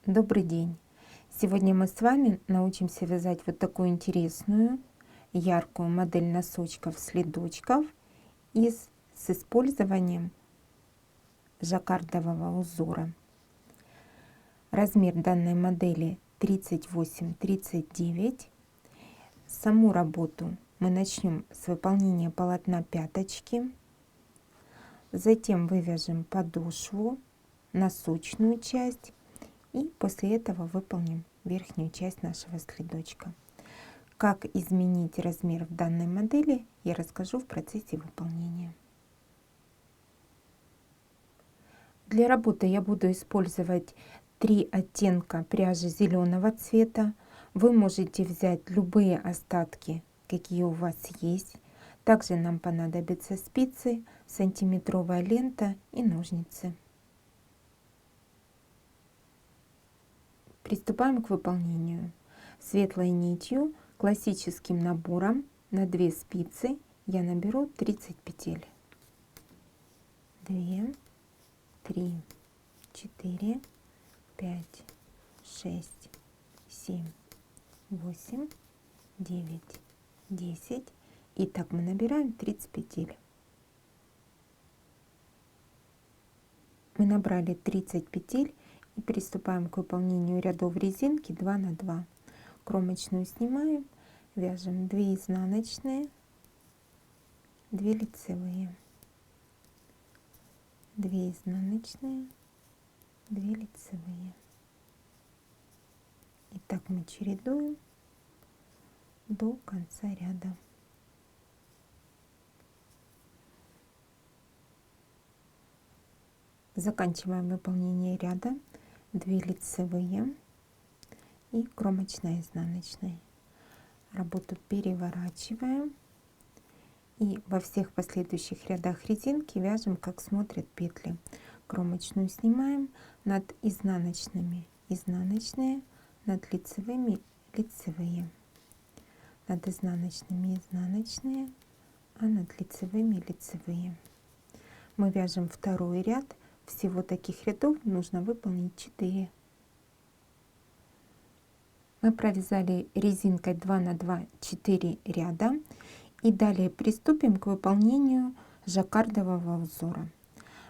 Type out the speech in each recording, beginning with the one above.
Добрый день! Сегодня мы с вами научимся вязать вот такую интересную, яркую модель носочков-следочков с использованием жаккардового узора. Размер данной модели 38-39. Саму работу мы начнем с выполнения полотна пяточки. Затем вывяжем подошву, носочную часть. И после этого выполним верхнюю часть нашего следочка. Как изменить размер в данной модели, я расскажу в процессе выполнения. Для работы я буду использовать 3 оттенка пряжи зеленого цвета. Вы можете взять любые остатки, какие у вас есть. Также нам понадобятся спицы, сантиметровая лента и ножницы. Приступаем к выполнению. Светлой нитью, классическим набором на 2 спицы я наберу 30 петель. 2, 3, 4, 5, 6, 7, 8, 9, 10. И так мы набираем 30 петель. Мы набрали 30 петель. И приступаем к выполнению рядов резинки 2 на 2. Кромочную снимаем, вяжем 2 изнаночные, 2 лицевые, 2 изнаночные, 2 лицевые. И так мы чередуем до конца ряда. Заканчиваем выполнение ряда. 2 лицевые и кромочная изнаночная. Работу переворачиваем и во всех последующих рядах резинки вяжем, как смотрят петли. Кромочную снимаем, над изнаночными изнаночные, над лицевыми лицевые, над изнаночными изнаночные, а над лицевыми лицевые. Мы вяжем второй ряд. Всего таких рядов нужно выполнить 4. Мы провязали резинкой 2 на 2 4 ряда. И далее приступим к выполнению жаккардового узора.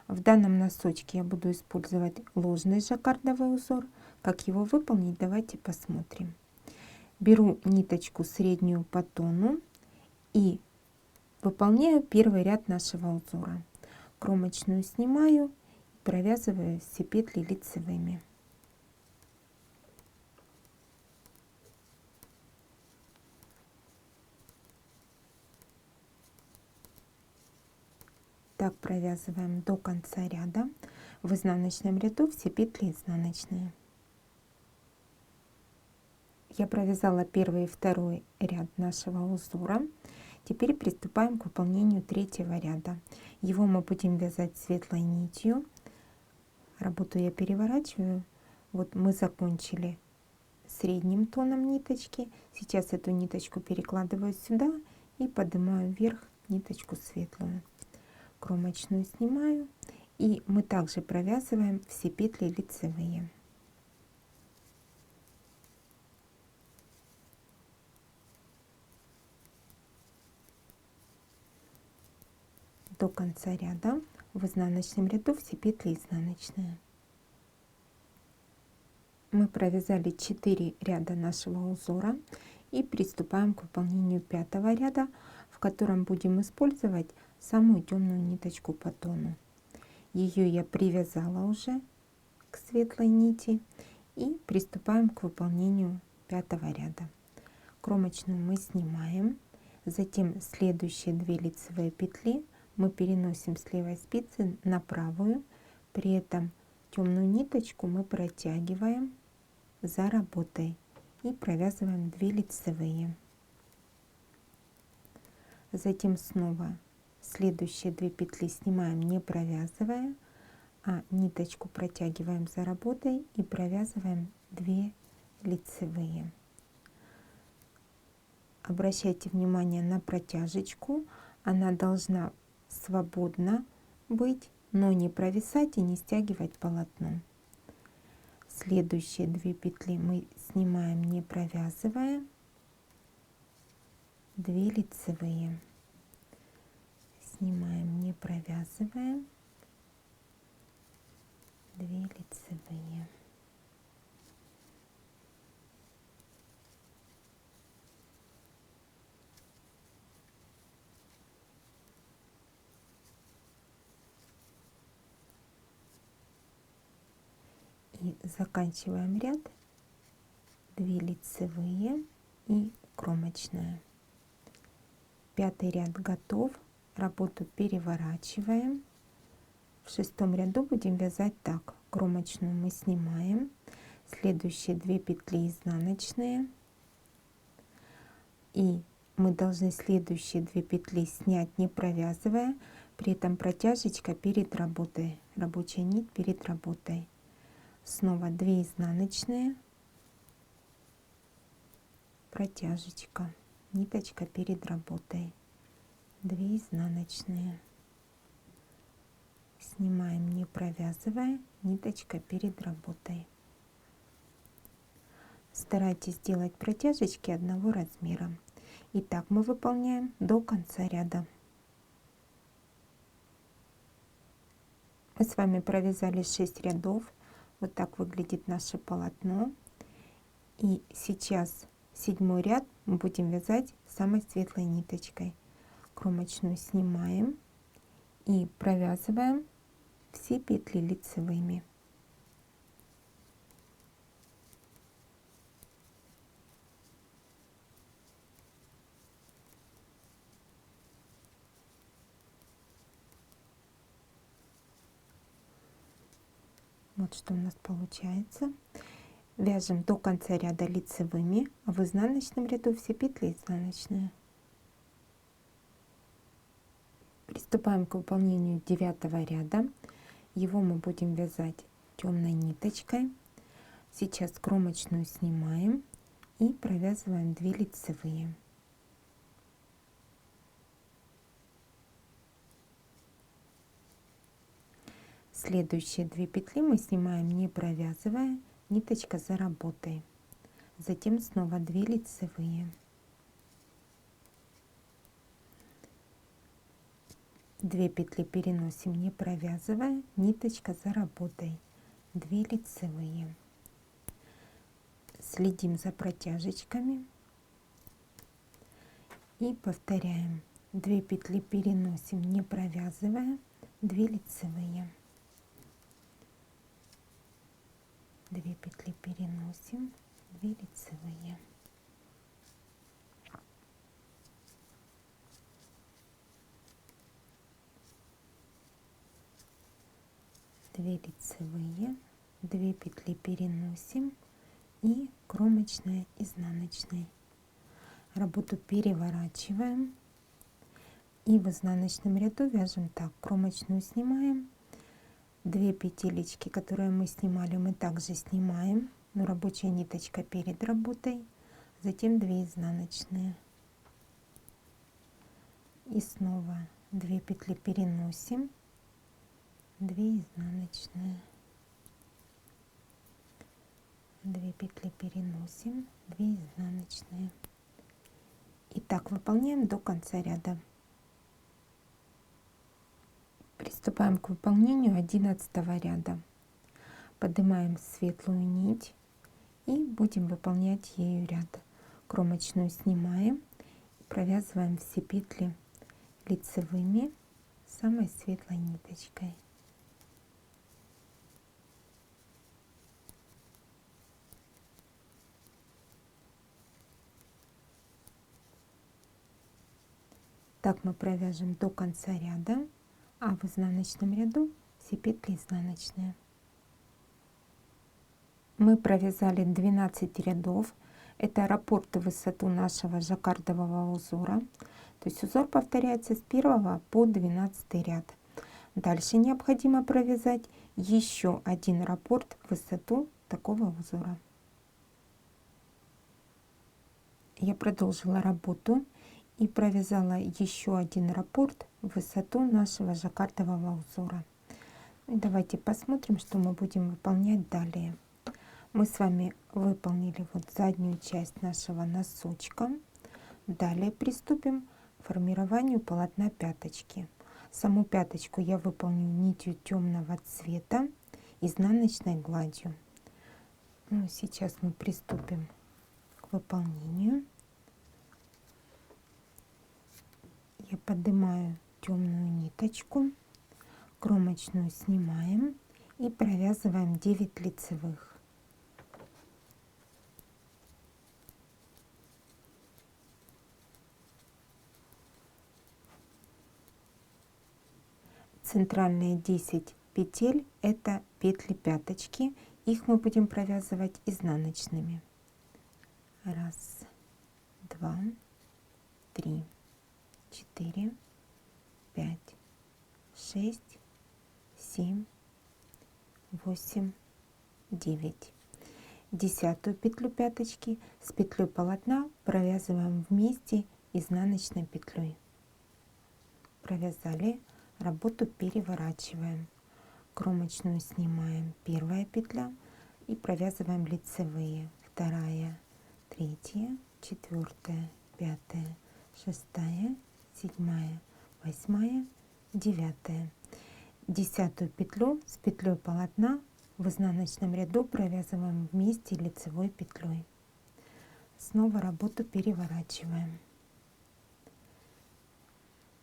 В данном носочке я буду использовать ложный жаккардовый узор. Как его выполнить, давайте посмотрим. Беру ниточку среднюю по тону и выполняю первый ряд нашего узора. Кромочную снимаю, провязываю все петли лицевыми. Так провязываем до конца ряда. В изнаночном ряду все петли изнаночные. Я провязала первый и второй ряд нашего узора. Теперь приступаем к выполнению третьего ряда. Его мы будем вязать светлой нитью. Работу я переворачиваю. Вот мы закончили средним тоном ниточки. Сейчас эту ниточку перекладываю сюда и поднимаю вверх ниточку светлую. Кромочную снимаю, и мы также провязываем все петли лицевые. До конца ряда. В изнаночном ряду все петли изнаночные. Мы провязали 4 ряда нашего узора и приступаем к выполнению 5-го ряда, в котором будем использовать самую темную ниточку по тону. Ее я привязала уже к светлой нити и приступаем к выполнению 5-го ряда. Кромочную мы снимаем, затем следующие 2 лицевые петли мы переносим с левой спицы на правую, при этом темную ниточку мы протягиваем за работой и провязываем 2 лицевые. Затем снова следующие 2 петли снимаем, не провязывая, а ниточку протягиваем за работой и провязываем 2 лицевые. Обращайте внимание на протяжечку, она должна свободно быть, но не провисать и не стягивать полотно. Следующие 2 петли мы снимаем, не провязывая, 2 лицевые, снимаем, не провязывая, 2 лицевые. И заканчиваем ряд, 2 лицевые и кромочная. 5-й ряд готов. Работу переворачиваем. В 6-м ряду будем вязать так: кромочную мы снимаем, следующие 2 петли изнаночные, и мы должны следующие 2 петли снять, не провязывая, при этом протяжечка перед работой, рабочая нить перед работой. Снова 2 изнаночные, протяжечка, ниточка перед работой, 2 изнаночные, снимаем, не провязывая, ниточка перед работой. Старайтесь делать протяжечки одного размера. И так мы выполняем до конца ряда. Мы с вами провязали 6 рядов. Вот так выглядит наше полотно. И сейчас 7-й ряд мы будем вязать самой светлой ниточкой. Кромочную снимаем и провязываем все петли лицевыми. Вот что у нас получается. Вяжем до конца ряда лицевыми, а в изнаночном ряду все петли изнаночные. Приступаем к выполнению 9-го ряда. Его мы будем вязать темной ниточкой. Сейчас кромочную снимаем и провязываем 2 лицевые. Следующие 2 петли мы снимаем, не провязывая, ниточка за работой. Затем снова 2 лицевые. 2 петли переносим, не провязывая, ниточка за работой, 2 лицевые. Следим за протяжечками и повторяем. 2 петли переносим, не провязывая, 2 лицевые. 2 петли переносим, 2 лицевые. 2 лицевые, 2 петли переносим и кромочная, изнаночная. Работу переворачиваем и в изнаночном ряду вяжем так: кромочную снимаем, 2 петелечки, которые мы снимали, мы также снимаем, но рабочая ниточка перед работой, затем 2 изнаночные и снова 2 петли переносим, 2 изнаночные, 2 петли переносим, 2 изнаночные. И так выполняем до конца ряда. Приступаем к выполнению 11-го ряда. Поднимаем светлую нить и будем выполнять ею ряд. Кромочную снимаем, провязываем все петли лицевыми самой светлой ниточкой. Так мы провяжем до конца ряда, а в изнаночном ряду все петли изнаночные. Мы провязали 12 рядов. Это раппорт в высоту нашего жаккардового узора. То есть узор повторяется с 1 по 12 ряд. Дальше необходимо провязать еще один раппорт в высоту такого узора. Я продолжила работу и провязала еще один раппорт в высоту нашего жаккардового узора. И давайте посмотрим, что мы будем выполнять далее. Мы с вами выполнили вот заднюю часть нашего носочка. Далее приступим к формированию полотна пяточки. Саму пяточку я выполню нитью темного цвета изнаночной гладью. Ну, сейчас мы приступим к выполнению. Я поднимаю темную ниточку, кромочную снимаем и провязываем 9 лицевых. Центральные 10 петель это петли пяточки, их мы будем провязывать изнаночными. 1, 2, 3, 4, 5, 6, 7, 8, 9. 10-ю петлю пяточки с петлей полотна провязываем вместе изнаночной петлей. Провязали, работу переворачиваем, кромочную снимаем, первая петля и провязываем лицевые, 2, 3, 4, 5, 6, 7, 8, 9. 10-ю петлю с петлей полотна в изнаночном ряду провязываем вместе лицевой петлей. Снова работу переворачиваем.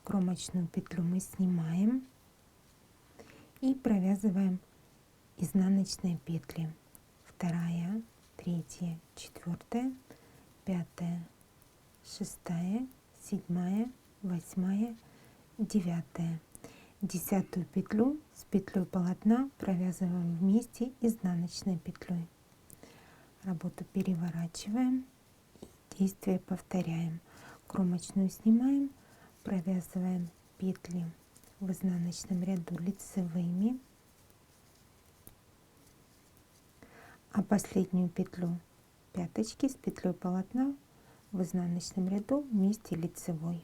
Кромочную петлю мы снимаем и провязываем изнаночные петли. 2, 3, 4, 5, 6, 7, 8, 9. 10-ю петлю с петлей полотна провязываем вместе изнаночной петлей. Работу переворачиваем и действие повторяем. Кромочную снимаем, провязываем петли в изнаночном ряду лицевыми, а последнюю петлю пяточки с петлей полотна в изнаночном ряду вместе лицевой.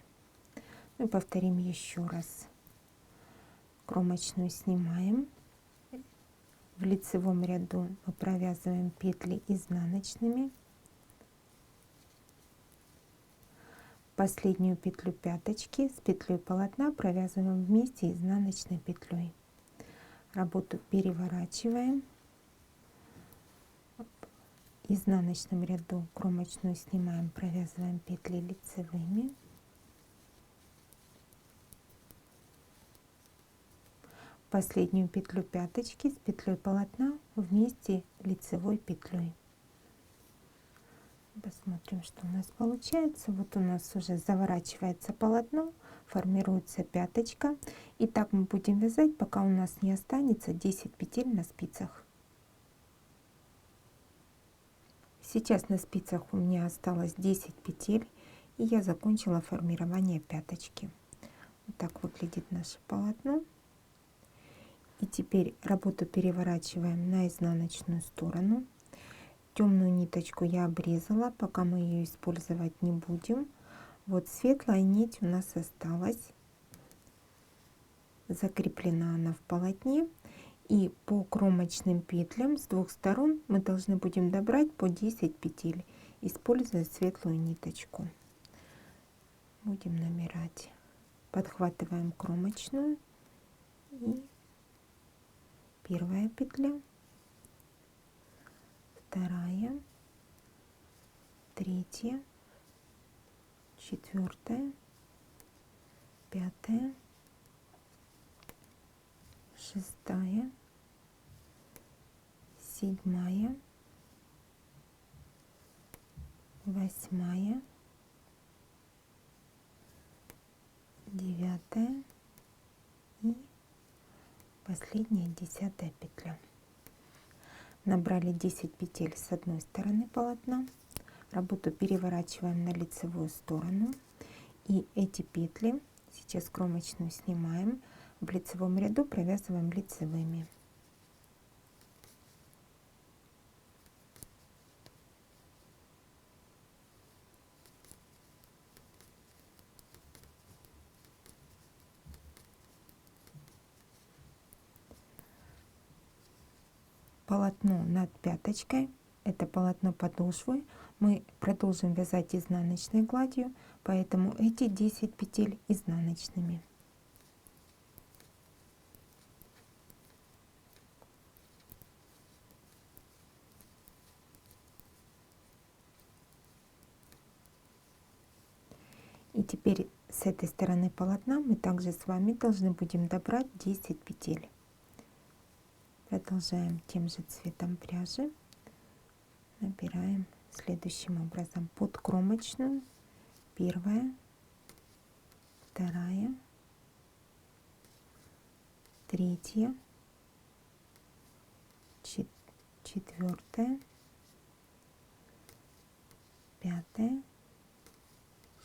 Ну и повторим еще раз. Кромочную снимаем, в лицевом ряду мы провязываем петли изнаночными, последнюю петлю пяточки с петлей полотна провязываем вместе изнаночной петлей. Работу переворачиваем, в изнаночном ряду кромочную снимаем, провязываем петли лицевыми, последнюю петлю пяточки с петлей полотна вместе лицевой петлей. Посмотрим, что у нас получается. Вот у нас уже заворачивается полотно, формируется пяточка. И так мы будем вязать, пока у нас не останется 10 петель на спицах. Сейчас на спицах у меня осталось 10 петель, и я закончила формирование пяточки. Вот так выглядит наше полотно. И теперь работу переворачиваем на изнаночную сторону. Темную ниточку я обрезала, пока мы ее использовать не будем. Вот светлая нить у нас осталась. Закреплена она в полотне. И по кромочным петлям с двух сторон мы должны будем добрать по 10 петель, используя светлую ниточку. Будем набирать. Подхватываем кромочную и первая петля, 2, 3, 4, 5, 6, 7, 8, 9 и последняя 10-я петля. Набрали 10 петель с одной стороны полотна, работу переворачиваем на лицевую сторону, и эти петли сейчас кромочную снимаем, в лицевом ряду провязываем лицевыми. Полотно над пяточкой это полотно подошвы, мы продолжим вязать изнаночной гладью, поэтому эти 10 петель изнаночными. И теперь с этой стороны полотна мы также с вами должны будем добрать 10 петель. Продолжаем тем же цветом пряжи. Набираем следующим образом: под кромочную, первая, вторая, третья, четвертая, пятая,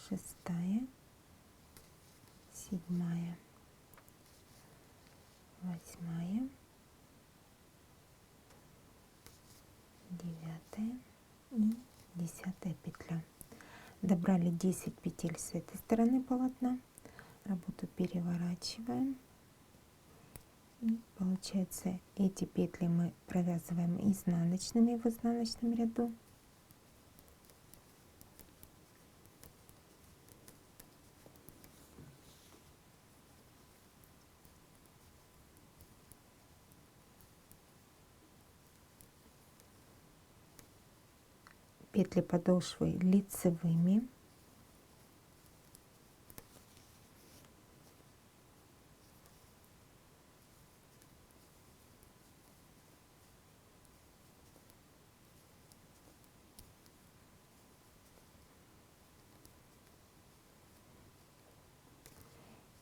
шестая, седьмая, восьмая, девятая и 10 петля. Добрали 10 петель с этой стороны полотна. Работу переворачиваем. И получается, эти петли мы провязываем изнаночными в изнаночном ряду. Петли подошвы лицевыми.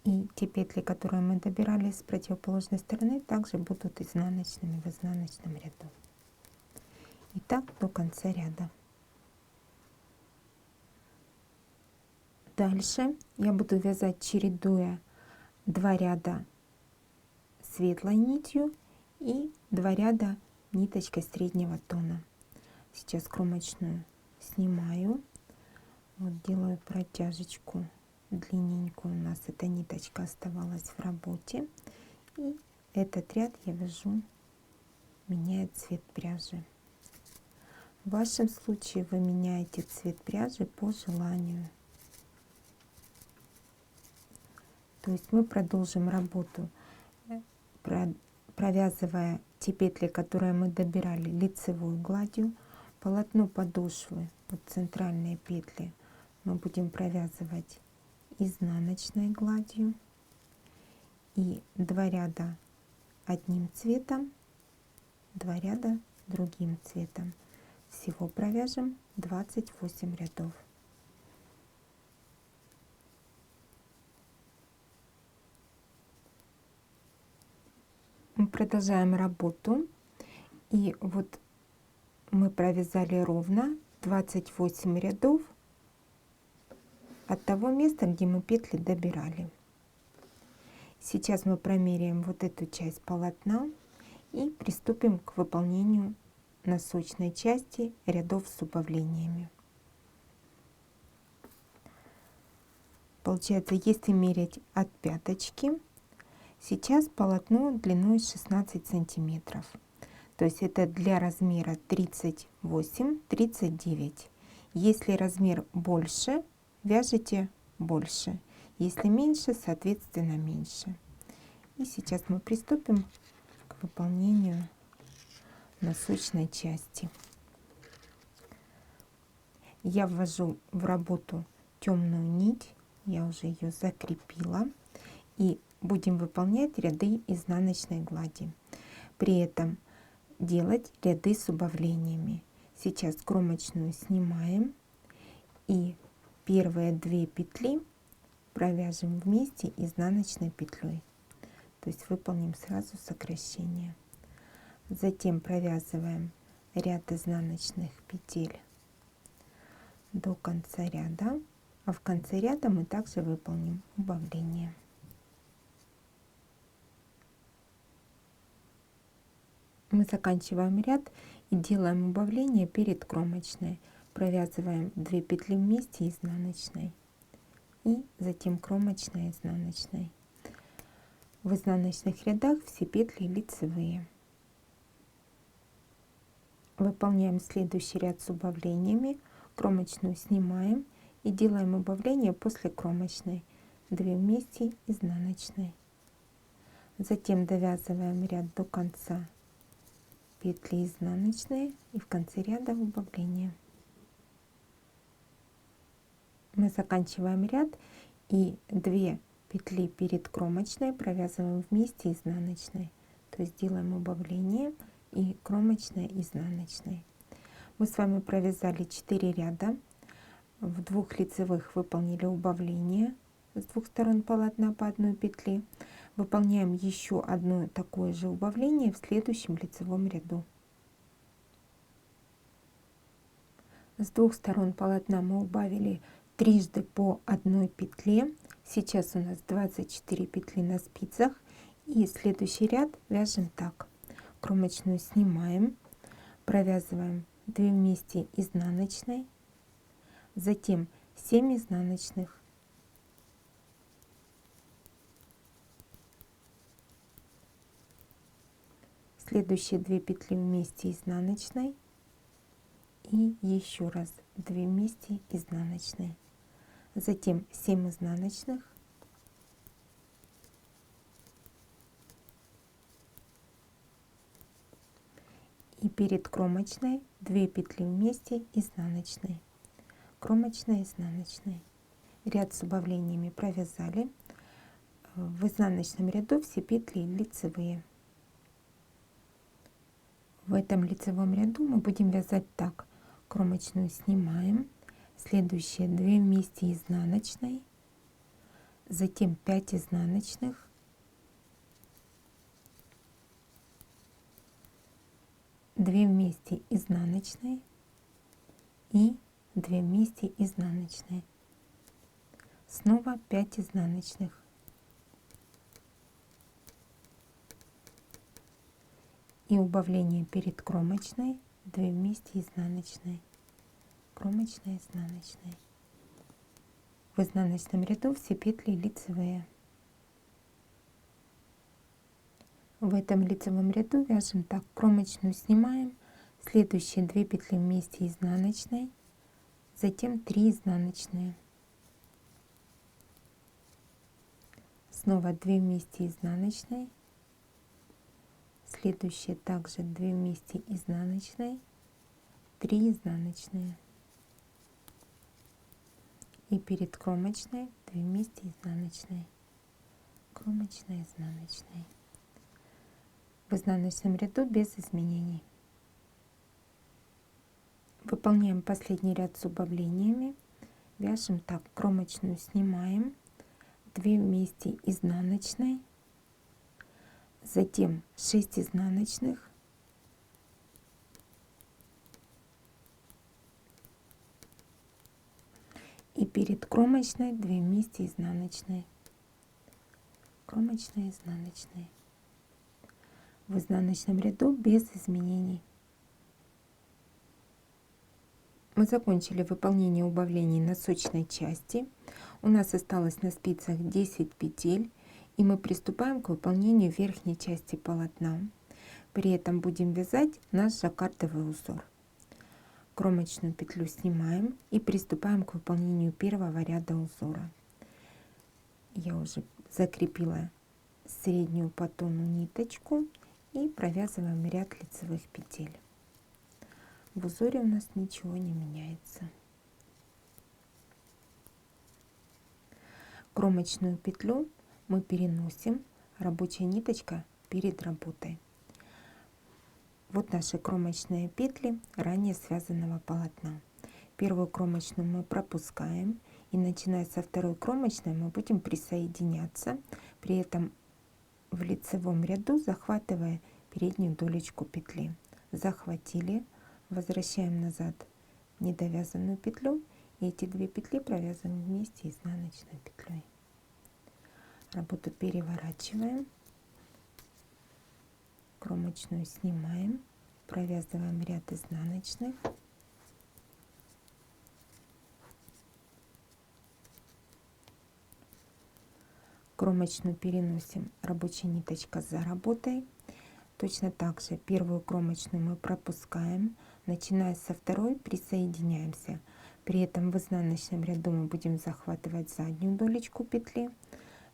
И те петли, которые мы добирали с противоположной стороны, также будут изнаночными в изнаночном ряду. И так до конца ряда. Дальше я буду вязать, чередуя 2 ряда светлой нитью и 2 ряда ниточкой среднего тона. Сейчас кромочную снимаю, вот делаю протяжечку длинненькую, у нас эта ниточка оставалась в работе, и этот ряд я вяжу, меняя цвет пряжи. В вашем случае вы меняете цвет пряжи по желанию. То есть мы продолжим работу, провязывая те петли, которые мы добирали лицевой гладью. Полотно подошвы, вот центральные петли, мы будем провязывать изнаночной гладью. И 2 ряда одним цветом, 2 ряда другим цветом. Всего провяжем 28 рядов. Мы продолжаем работу, и вот мы провязали ровно 28 рядов от того места, где мы петли добирали. Сейчас мы промеряем вот эту часть полотна и приступим к выполнению носочной части рядов с убавлениями. Получается, если мерять от пяточки, сейчас полотно длиной 16 сантиметров. То есть это для размера 38-39. Если размер больше, вяжите больше. Если меньше, соответственно, меньше. И сейчас мы приступим к выполнению носочной части. Я ввожу в работу темную нить, я уже ее закрепила, и будем выполнять ряды изнаночной глади. При этом делать ряды с убавлениями. Сейчас кромочную снимаем и первые 2 петли провяжем вместе изнаночной петлей. То есть выполним сразу сокращение. Затем провязываем ряд изнаночных петель до конца ряда, а в конце ряда мы также выполним убавление. Мы заканчиваем ряд и делаем убавление перед кромочной. Провязываем 2 петли вместе изнаночной и затем кромочной изнаночной. В изнаночных рядах все петли лицевые. Выполняем следующий ряд с убавлениями. Кромочную снимаем и делаем убавление после кромочной. 2 вместе, изнаночной. Затем довязываем ряд до конца петли изнаночные и в конце ряда убавление. Мы заканчиваем ряд и 2 петли перед кромочной провязываем вместе изнаночной. То есть делаем убавление и кромочной, изнаночной. Мы с вами провязали 4 ряда. В 2 лицевых выполнили убавление с 2 сторон полотна по 1 петле. Выполняем еще одно такое же убавление в следующем лицевом ряду. С 2 сторон полотна мы убавили трижды по 1 петле. Сейчас у нас 24 петли на спицах. И следующий ряд вяжем так. Кромочную снимаем, провязываем 2 вместе изнаночной, затем 7 изнаночных. Следующие 2 петли вместе изнаночной и еще раз 2 вместе изнаночной. Затем 7 изнаночных. И перед кромочной 2 петли вместе изнаночной. Кромочная, изнаночная. Ряд с убавлениями провязали. В изнаночном ряду все петли лицевые. В этом лицевом ряду мы будем вязать так. Кромочную снимаем, следующие 2 вместе изнаночной, затем 5 изнаночных, две вместе изнаночной и 2 вместе изнаночной. Снова 5 изнаночных. И убавление перед кромочной, 2 вместе изнаночной, кромочная, изнаночная. В изнаночном ряду все петли лицевые. В этом лицевом ряду вяжем так. Кромочную снимаем, следующие 2 петли вместе изнаночной, затем 3 изнаночные. Снова 2 вместе изнаночной, следующие также 2 вместе изнаночной, 3 изнаночные. И перед кромочной 2 вместе изнаночной, кромочная, изнаночная. В изнаночном ряду без изменений. Выполняем последний ряд с убавлениями. Вяжем так. Кромочную снимаем, 2 вместе изнаночной, затем 6 изнаночных, и перед кромочной 2 вместе изнаночной, кромочная, изнаночная. В изнаночном ряду без изменений. Мы закончили выполнение убавлений носочной части. У нас осталось на спицах 10 петель, и мы приступаем к выполнению верхней части полотна. При этом будем вязать наш жаккардовый узор. Кромочную петлю снимаем и приступаем к выполнению первого ряда узора. Я уже закрепила среднюю по тону ниточку и провязываем ряд лицевых петель. В узоре у нас ничего не меняется. Кромочную петлю мы переносим, рабочая ниточка перед работой. Вот наши кромочные петли ранее связанного полотна. Первую кромочную мы пропускаем, и начиная со второй кромочной мы будем присоединяться, при этом в лицевом ряду захватывая переднюю долечку петли. Захватили, возвращаем назад недовязанную петлю, и эти 2 петли провязываем вместе изнаночной петлей. Работу переворачиваем, кромочную снимаем, провязываем ряд изнаночных, кромочную переносим, рабочая ниточка за работой. Точно так же первую кромочную мы пропускаем, Начиная со второй, присоединяемся. При этом в изнаночном ряду мы будем захватывать заднюю долечку петли,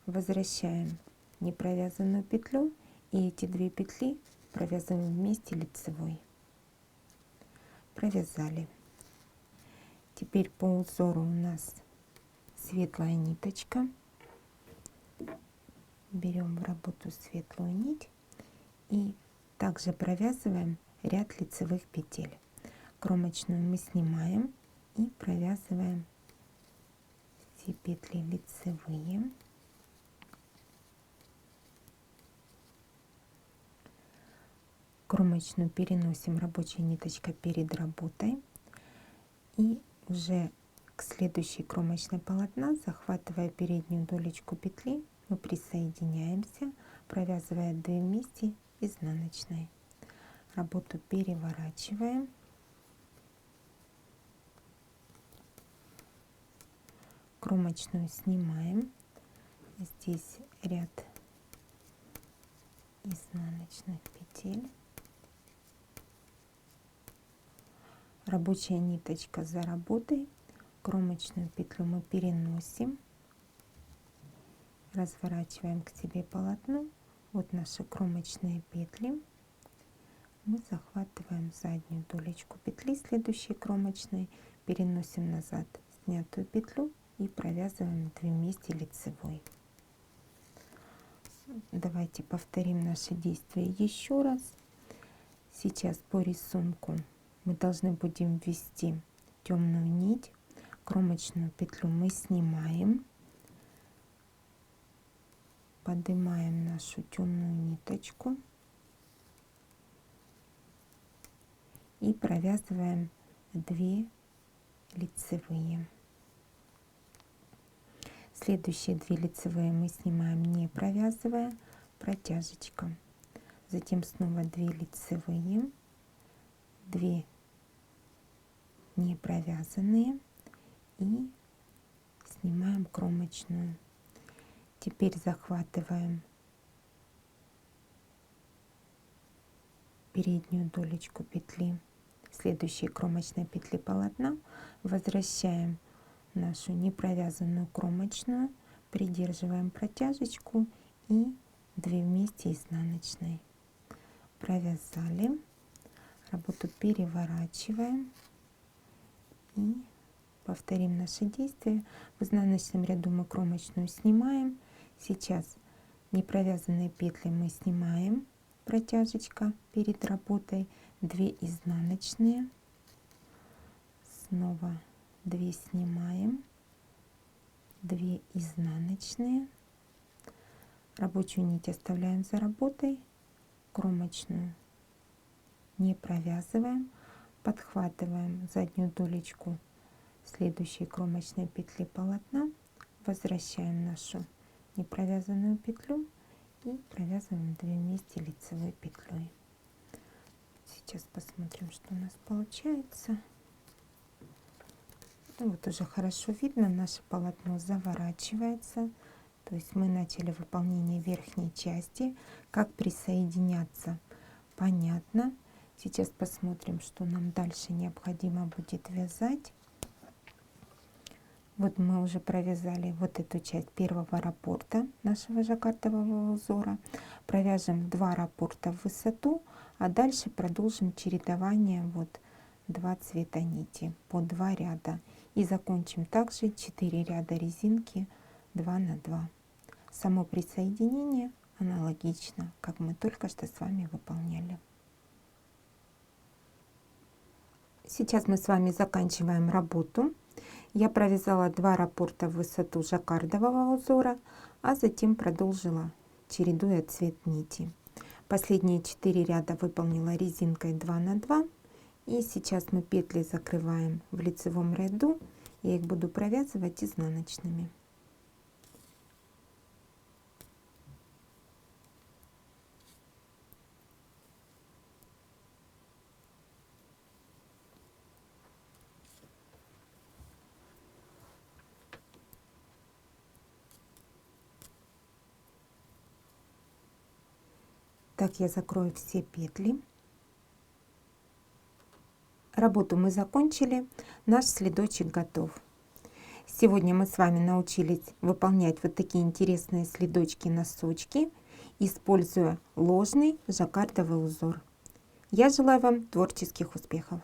возвращаем непровязанную петлю и эти две петли провязываем вместе лицевой. Провязали. Теперь по узору у нас светлая ниточка. Берем в работу светлую нить и также провязываем ряд лицевых петель. Кромочную мы снимаем и провязываем все петли лицевые. Кромочную переносим рабочей ниточкой перед работой и уже к следующей кромочной полотна, захватывая переднюю долечку петли, мы присоединяемся, провязывая 2 вместе изнаночной. Работу переворачиваем. Кромочную снимаем. Здесь ряд изнаночных петель. Рабочая ниточка за работой. Кромочную петлю мы переносим. Разворачиваем к себе полотно. Вот наши кромочные петли. Мы захватываем заднюю долечку петли следующей кромочной, переносим назад снятую петлю и провязываем 2 вместе лицевой. Давайте повторим наши действия еще раз. Сейчас по рисунку мы должны будем ввести темную нить. Кромочную петлю мы снимаем, поднимаем нашу темную ниточку и провязываем 2 лицевые. Следующие 2 лицевые мы снимаем, не провязывая, протяжечка. Затем снова 2 лицевые, 2 не провязанные и снимаем кромочную. Теперь захватываем переднюю долечку петли следующей кромочной петли полотна, возвращаем нашу непровязанную кромочную, придерживаем протяжечку и 2 вместе изнаночной. Провязали. Работу переворачиваем и повторим наши действия. В изнаночном ряду мы кромочную снимаем. Сейчас непровязанные петли мы снимаем, протяжечка перед работой, 2 изнаночные, снова 2 снимаем, 2 изнаночные, рабочую нить оставляем за работой, кромочную не провязываем, подхватываем заднюю долечку следующей кромочной петли полотна, возвращаем нашу непровязанную петлю и провязываем 2 вместе лицевой петлей. Сейчас посмотрим, что у нас получается. Ну, вот уже хорошо видно, наше полотно заворачивается. То есть мы начали выполнение верхней части. Как присоединяться, понятно. Сейчас посмотрим, что нам дальше необходимо будет вязать. Вот мы уже провязали вот эту часть первого раппорта нашего жаккардового узора. Провяжем 2 раппорта в высоту, а дальше продолжим чередование вот 2 цвета нити по 2 ряда. И закончим также 4 ряда резинки 2 на 2. Само присоединение аналогично, как мы только что с вами выполняли. Сейчас мы с вами заканчиваем работу. Я провязала 2 раппорта в высоту жаккардового узора, а затем продолжила, чередуя цвет нити. Последние 4 ряда выполнила резинкой 2 на 2. И сейчас мы петли закрываем в лицевом ряду. Я их буду провязывать изнаночными. Так я закрою все петли. Работу мы закончили, наш следочек готов. Сегодня мы с вами научились выполнять вот такие интересные следочки-носочки, используя ложный жаккардовый узор. Я желаю вам творческих успехов!